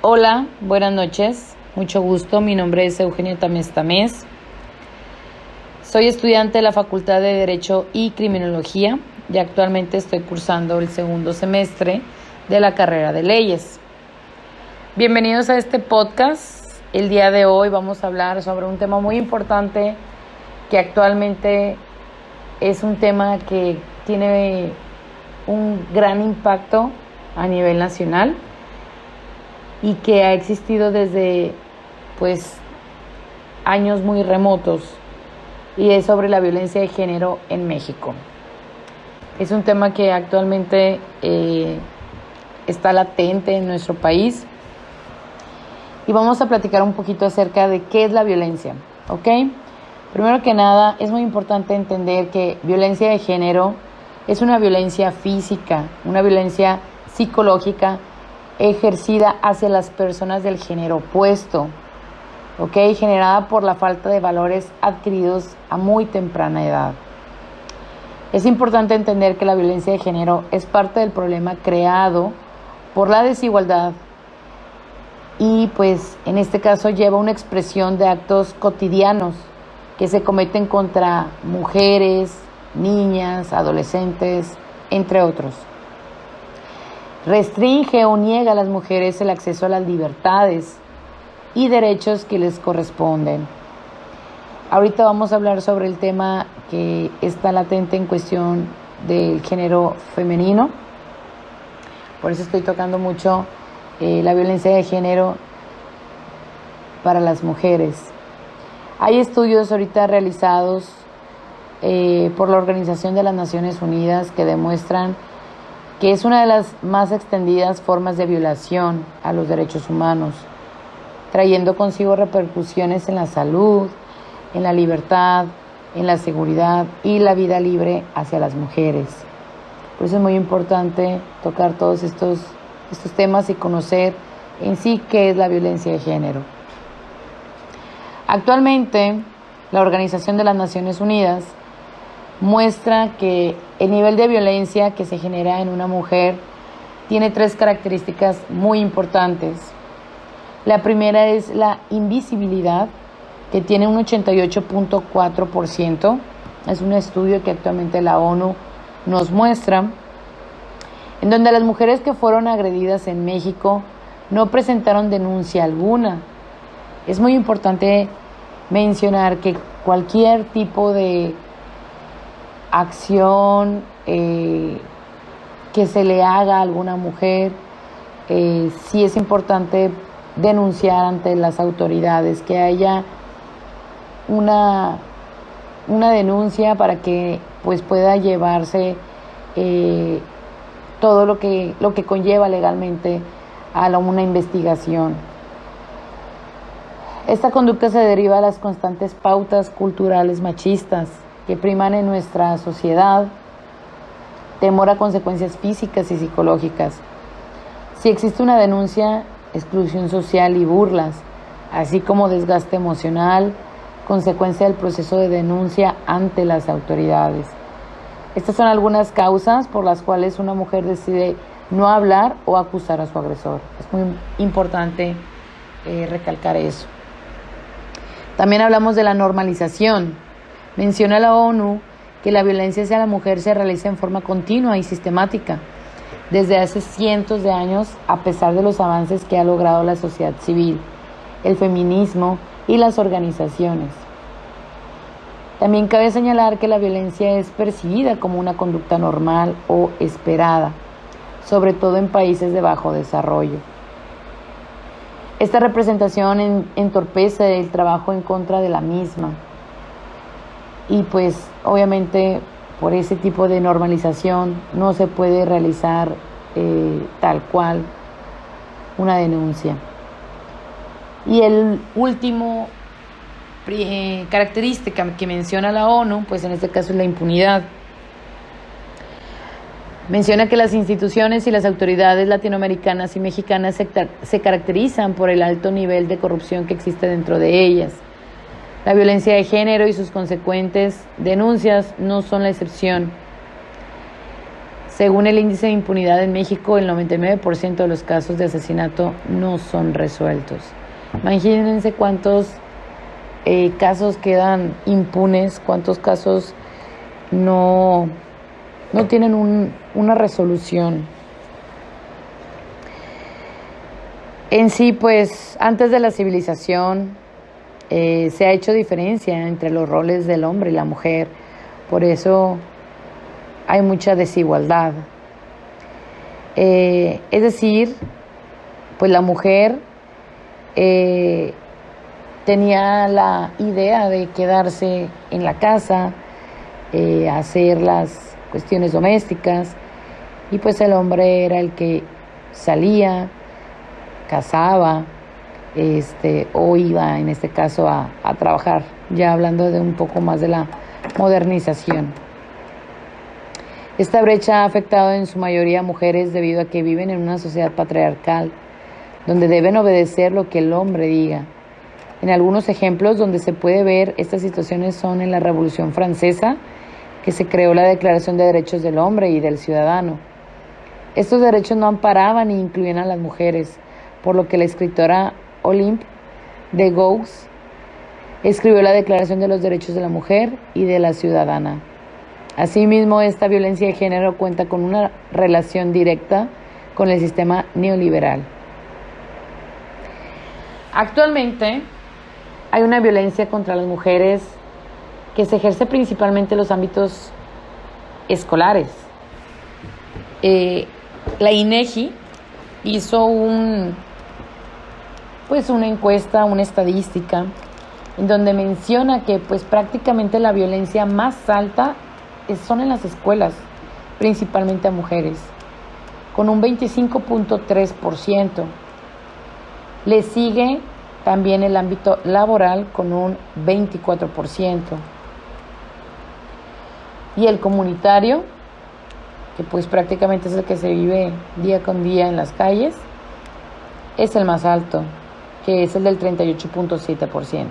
Hola, buenas noches, mucho gusto, mi nombre es Eugenia Tamés Tamés. Soy estudiante de la Facultad de Derecho y Criminología y actualmente estoy cursando el segundo semestre de la carrera de Leyes. Bienvenidos a este podcast. El día de hoy vamos a hablar sobre un tema muy importante que actualmente es un tema que tiene un gran impacto a nivel nacional y que ha existido desde años muy remotos, y es sobre la violencia de género en México. Es un tema que actualmente está latente en nuestro país y vamos a platicar un poquito acerca de qué es la violencia, ¿ok? Primero que nada, es muy importante entender que violencia de género es una violencia física, una violencia psicológica ejercida hacia las personas del género opuesto, ¿ok? Generada por la falta de valores adquiridos a muy temprana edad. Es importante entender que la violencia de género es parte del problema creado por la desigualdad y en este caso lleva una expresión de actos cotidianos que se cometen contra mujeres, niñas, adolescentes, entre otros. Restringe o niega a las mujeres el acceso a las libertades y derechos que les corresponden. Ahorita vamos a hablar sobre el tema que está latente en cuestión del género femenino. Por eso estoy tocando mucho la violencia de género para las mujeres. Hay estudios ahorita realizados por la Organización de las Naciones Unidas que demuestran que es una de las más extendidas formas de violación a los derechos humanos, trayendo consigo repercusiones en la salud, en la libertad, en la seguridad y la vida libre hacia las mujeres. Por eso es muy importante tocar todos estos temas y conocer en sí qué es la violencia de género. Actualmente, la Organización de las Naciones Unidas muestra que el nivel de violencia que se genera en una mujer tiene 3 características muy importantes. La primera es la invisibilidad, que tiene un 88.4%. Es un estudio que actualmente la ONU nos muestra, en donde las mujeres que fueron agredidas en México no presentaron denuncia alguna. Es muy importante mencionar que cualquier tipo de acción que se le haga a alguna mujer, sí es importante denunciar ante las autoridades, que haya una denuncia para que pueda llevarse todo lo que conlleva legalmente a una investigación. Esta conducta se deriva de las constantes pautas culturales machistas que priman en nuestra sociedad, temor a consecuencias físicas y psicológicas. Si existe una denuncia, exclusión social y burlas, así como desgaste emocional, consecuencia del proceso de denuncia ante las autoridades. Estas son algunas causas por las cuales una mujer decide no hablar o acusar a su agresor. Es muy importante recalcar eso. También hablamos de la normalización. Menciona la ONU que la violencia hacia la mujer se realiza en forma continua y sistemática desde hace cientos de años, a pesar de los avances que ha logrado la sociedad civil, el feminismo y las organizaciones. También cabe señalar que la violencia es percibida como una conducta normal o esperada, sobre todo en países de bajo desarrollo. Esta representación entorpece el trabajo en contra de la misma. Y obviamente por ese tipo de normalización no se puede realizar tal cual una denuncia. Y el último característica que menciona la ONU, en este caso es la impunidad. Menciona que las instituciones y las autoridades latinoamericanas y mexicanas se caracterizan por el alto nivel de corrupción que existe dentro de ellas. La violencia de género y sus consecuentes denuncias no son la excepción. Según el índice de impunidad en México, el 99% de los casos de asesinato no son resueltos. Imagínense cuántos casos quedan impunes, cuántos casos no tienen una resolución. En sí, pues, antes de la civilización se ha hecho diferencia entre los roles del hombre y la mujer. Por eso hay mucha desigualdad. Es decir, pues la mujer tenía la idea de quedarse en la casa, hacer las cuestiones domésticas, y pues el hombre era el que salía, cazaba, o iba en este caso a trabajar, ya hablando de un poco más de la modernización. Esta brecha ha afectado en su mayoría a mujeres debido a que viven en una sociedad patriarcal, donde deben obedecer lo que el hombre diga. En algunos ejemplos donde se puede ver estas situaciones son en la Revolución Francesa, que se creó la Declaración de Derechos del Hombre y del Ciudadano. Estos derechos no amparaban ni incluían a las mujeres, por lo que la escritora Olympe de Gouges escribió la Declaración de los Derechos de la Mujer y de la Ciudadana. Asimismo, esta violencia de género cuenta con una relación directa con el sistema neoliberal. Actualmente hay una violencia contra las mujeres que se ejerce principalmente en los ámbitos escolares. La INEGI hizo una encuesta, una estadística, en donde menciona que pues prácticamente la violencia más alta son en las escuelas, principalmente a mujeres, con un 25.3%. Le sigue también el ámbito laboral con un 24%. Y el comunitario, que pues prácticamente es el que se vive día con día en las calles, es el más alto, que es el del 38.7%.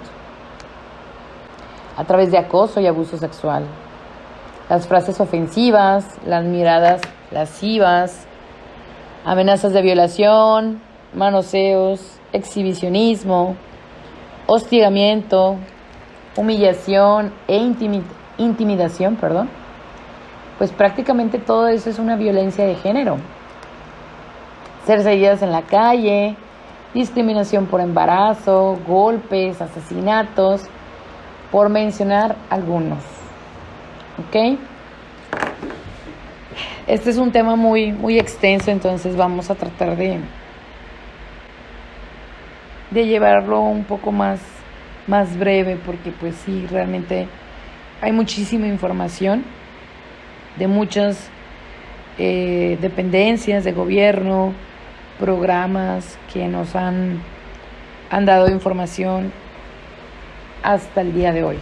A través de acoso y abuso sexual. Las frases ofensivas, las miradas lascivas, amenazas de violación, manoseos, exhibicionismo, hostigamiento, humillación e intimidación, pues prácticamente todo eso es una violencia de género. Ser seguidas en la calle, discriminación por embarazo, golpes, asesinatos, por mencionar algunos. ¿Ok? Este es un tema muy, muy extenso, entonces vamos a tratar de llevarlo un poco más breve, porque pues sí, realmente hay muchísima información de muchas dependencias de gobierno, programas que nos han dado información hasta el día de hoy.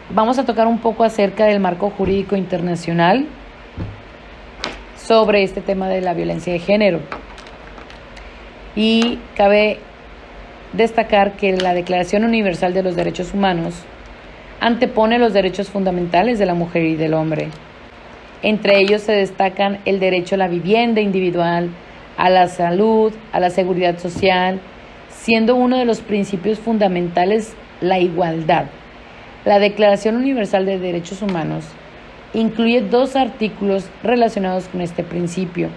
Vamos a tocar un poco acerca del marco jurídico internacional sobre este tema de la violencia de género. Y cabe destacar que la Declaración Universal de los Derechos Humanos antepone los derechos fundamentales de la mujer y del hombre. Entre ellos se destacan el derecho a la vivienda individual, a la salud, a la seguridad social, siendo uno de los principios fundamentales la igualdad. La Declaración Universal de Derechos Humanos incluye 2 artículos relacionados con este principio,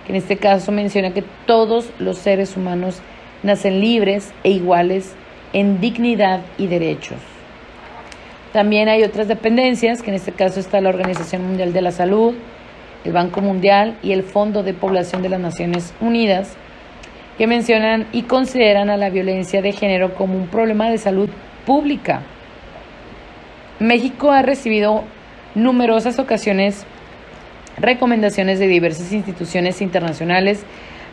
que en este caso menciona que todos los seres humanos nacen libres e iguales en dignidad y derechos. También hay otras dependencias, que en este caso está la Organización Mundial de la Salud, el Banco Mundial y el Fondo de Población de las Naciones Unidas, que mencionan y consideran a la violencia de género como un problema de salud pública. México ha recibido numerosas ocasiones recomendaciones de diversas instituciones internacionales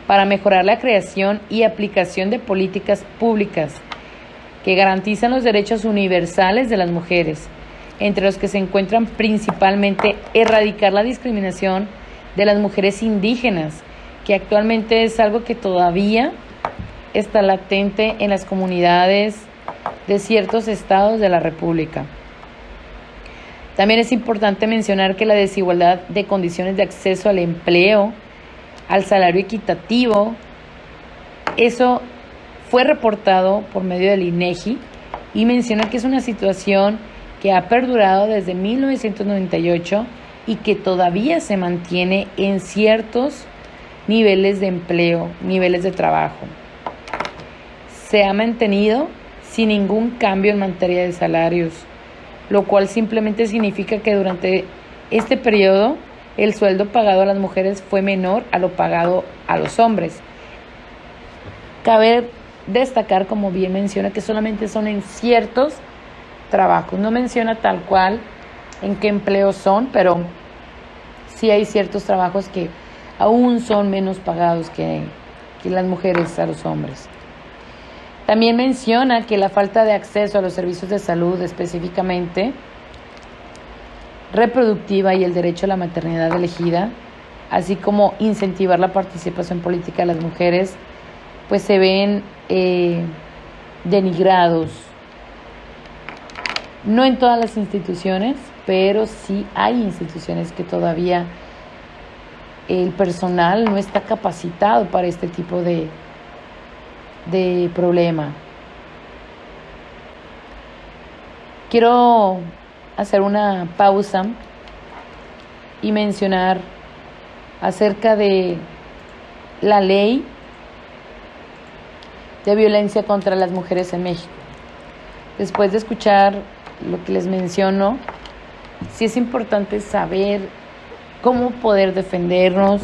para mejorar la creación y aplicación de políticas públicas que garantizan los derechos universales de las mujeres, entre los que se encuentran principalmente erradicar la discriminación de las mujeres indígenas, que actualmente es algo que todavía está latente en las comunidades de ciertos estados de la República. También es importante mencionar que la desigualdad de condiciones de acceso al empleo, al salario equitativo, eso fue reportado por medio del INEGI y menciona que es una situación que ha perdurado desde 1998 y que todavía se mantiene en ciertos niveles de empleo, niveles de trabajo. Se ha mantenido sin ningún cambio en materia de salarios, lo cual simplemente significa que durante este periodo el sueldo pagado a las mujeres fue menor a lo pagado a los hombres. Cabe destacar, como bien menciona, que solamente son en ciertos trabajos. No menciona tal cual en qué empleos son, pero sí hay ciertos trabajos que aún son menos pagados que las mujeres a los hombres. También menciona que la falta de acceso a los servicios de salud, específicamente reproductiva, y el derecho a la maternidad elegida, así como incentivar la participación política de las mujeres, pues se ven denigrados. No en todas las instituciones, pero sí hay instituciones que todavía el personal no está capacitado para este tipo de problema. Quiero hacer una pausa y mencionar acerca de la ley de violencia contra las mujeres en México. Después de escuchar lo que les menciono, sí es importante saber cómo poder defendernos,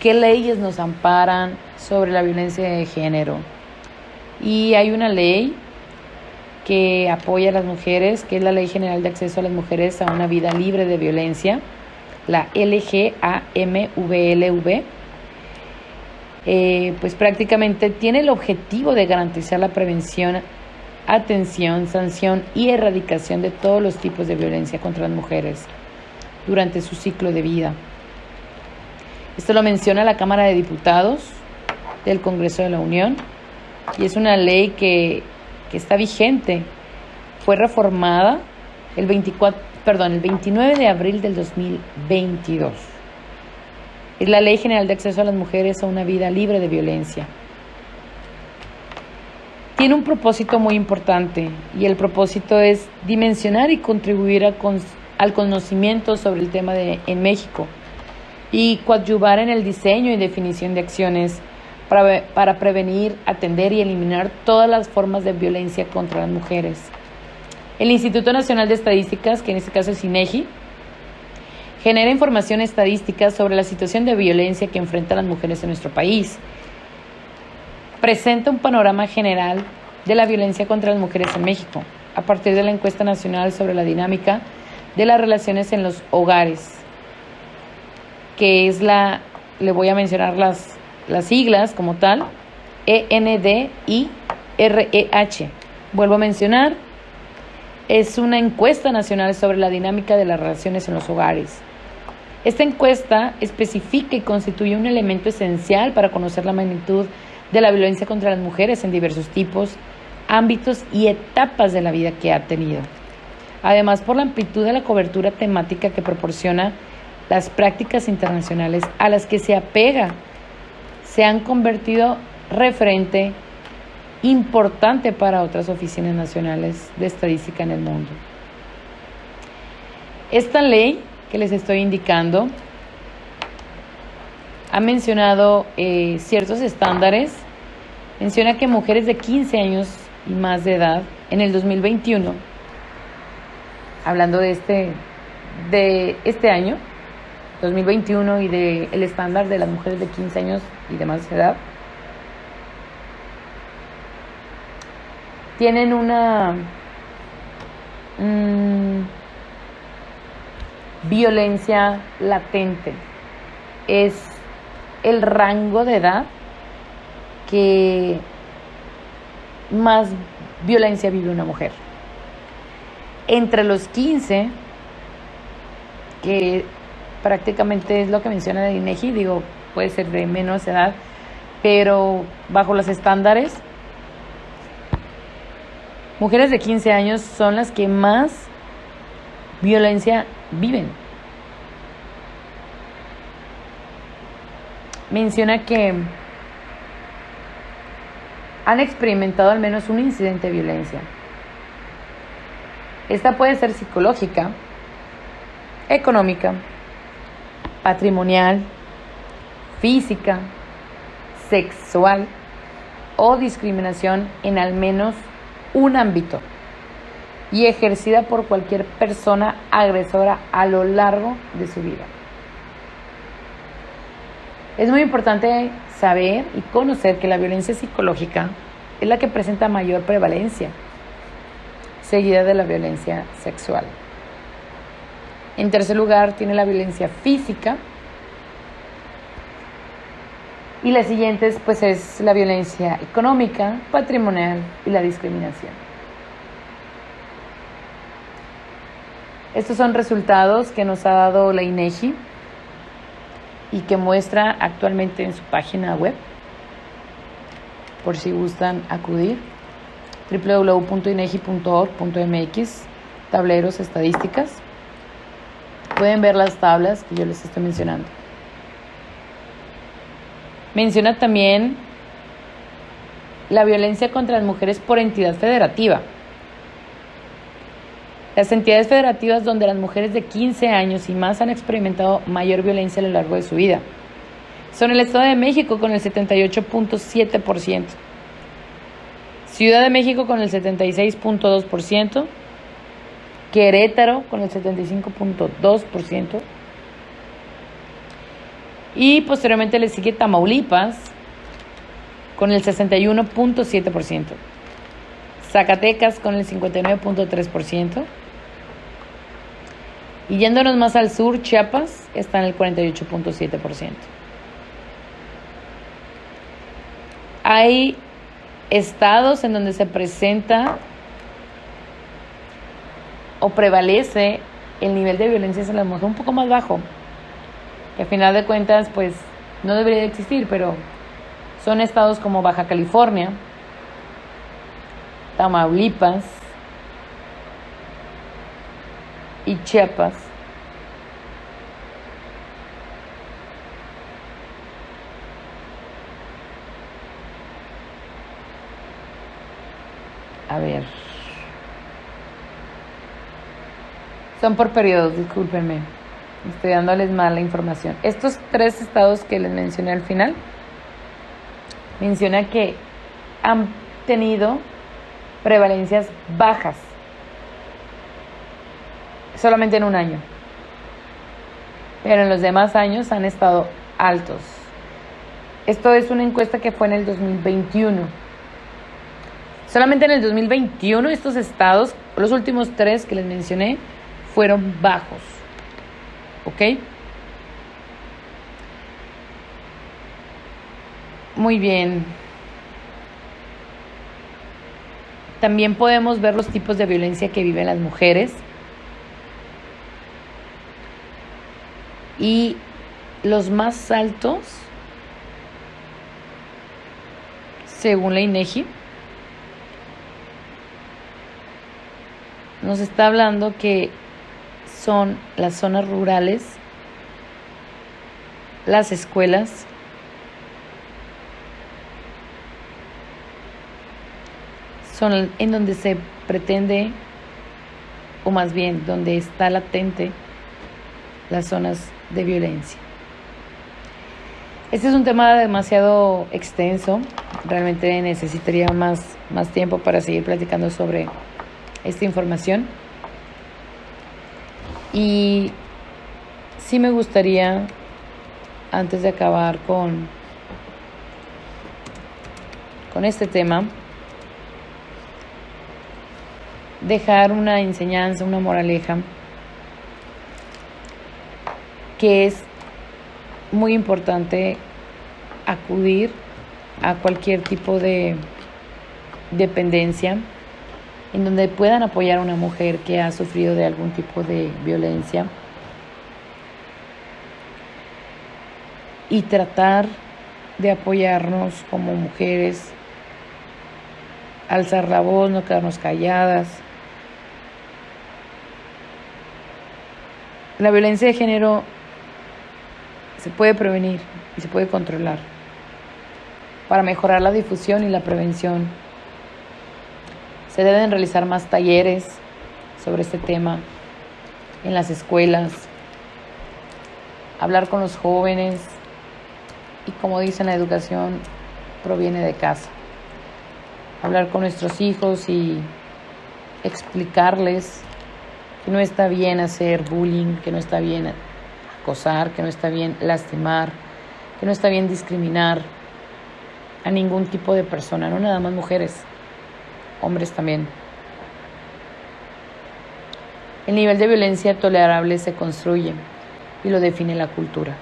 qué leyes nos amparan sobre la violencia de género. Y hay una ley que apoya a las mujeres, que es la Ley General de Acceso a las Mujeres a una Vida Libre de Violencia, la LGAMVLV. Pues prácticamente tiene el objetivo de garantizar la prevención, atención, sanción y erradicación de todos los tipos de violencia contra las mujeres durante su ciclo de vida. Esto lo menciona la Cámara de Diputados del Congreso de la Unión y es una ley que está vigente. Fue reformada el 29 de abril del 2022. Es la Ley General de Acceso a las Mujeres a una Vida Libre de Violencia. Tiene un propósito muy importante y el propósito es dimensionar y contribuir al conocimiento sobre el tema en México y coadyuvar en el diseño y definición de acciones para prevenir, atender y eliminar todas las formas de violencia contra las mujeres. El Instituto Nacional de Estadísticas, que en este caso es INEGI, genera información estadística sobre la situación de violencia que enfrentan las mujeres en nuestro país. Presenta un panorama general de la violencia contra las mujeres en México, a partir de la encuesta nacional sobre la dinámica de las relaciones en los hogares, que es le voy a mencionar las siglas como tal, ENDIREH. Vuelvo a mencionar, es una encuesta nacional sobre la dinámica de las relaciones en los hogares. Esta encuesta especifica y constituye un elemento esencial para conocer la magnitud de la violencia contra las mujeres en diversos tipos, ámbitos y etapas de la vida que ha tenido. Además, por la amplitud de la cobertura temática que proporciona, las prácticas internacionales a las que se apega se han convertido referente importante para otras oficinas nacionales de estadística en el mundo. Esta ley que les estoy indicando ha mencionado ciertos estándares. Menciona que mujeres de 15 años y más de edad en el 2021, hablando de este año 2021 y del estándar de las mujeres de 15 años y de más edad, tienen una violencia latente. Es el rango de edad que más violencia vive una mujer. Entre los 15, que prácticamente es lo que menciona el INEGI, digo, puede ser de menos edad, pero bajo los estándares, mujeres de 15 años son las que más violencia viven. Menciona que han experimentado al menos un incidente de violencia. Esta puede ser psicológica, económica, patrimonial, física, sexual o discriminación en al menos un ámbito y ejercida por cualquier persona agresora a lo largo de su vida. Es muy importante saber y conocer que la violencia psicológica es la que presenta mayor prevalencia, seguida de la violencia sexual. En tercer lugar, tiene la violencia física. Y las siguientes, pues, es la violencia económica, patrimonial y la discriminación. Estos son resultados que nos ha dado la INEGI y que muestra actualmente en su página web, por si gustan acudir, www.inegi.org.mx, tableros estadísticas. Pueden ver las tablas que yo les estoy mencionando. Menciona también la violencia contra las mujeres por entidad federativa. Las entidades federativas donde las mujeres de 15 años y más han experimentado mayor violencia a lo largo de su vida son el Estado de México con el 78.7%, Ciudad de México con el 76.2%, Querétaro con el 75.2%, y posteriormente le sigue Tamaulipas con el 61.7%, Zacatecas con el 59.3%, y yéndonos más al sur, Chiapas está en el 48.7%. Hay estados en donde se presenta o prevalece el nivel de violencia hacia la mujer un poco más bajo, que a final de cuentas pues no debería de existir, pero son estados como Baja California, Tamaulipas y Chiapas. A ver. Son por periodos, discúlpenme. Estoy dándoles mal la información. Estos 3 estados que les mencioné al final, menciona que han tenido prevalencias bajas solamente en un año, pero en los demás años han estado altos. Esto es una encuesta que fue en el 2021. Solamente en el 2021 estos estados, los últimos 3 que les mencioné, fueron bajos. ¿Ok? Muy bien. También podemos ver los tipos de violencia que viven las mujeres. Y los más altos, según la INEGI, nos está hablando que son las zonas rurales, las escuelas, son en donde se pretende, o más bien donde está latente, las zonas de violencia. Este es un tema demasiado extenso. Realmente necesitaría más tiempo para seguir platicando sobre esta información. Y sí me gustaría, antes de acabar con este tema, dejar una enseñanza, una moraleja, que es muy importante acudir a cualquier tipo de dependencia en donde puedan apoyar a una mujer que ha sufrido de algún tipo de violencia y tratar de apoyarnos como mujeres, alzar la voz, no quedarnos calladas, La violencia de género se puede prevenir y se puede controlar. Para mejorar la difusión y la prevención, se deben realizar más talleres sobre este tema en las escuelas, hablar con los jóvenes y, como dicen, la educación proviene de casa. Hablar con nuestros hijos y explicarles que no está bien hacer bullying, que no está bien acosar, que no está bien lastimar, que no está bien discriminar a ningún tipo de persona, no nada más mujeres, hombres también. El nivel de violencia tolerable se construye y lo define la cultura.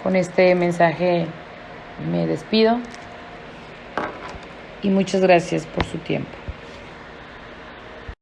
Con este mensaje me despido y muchas gracias por su tiempo.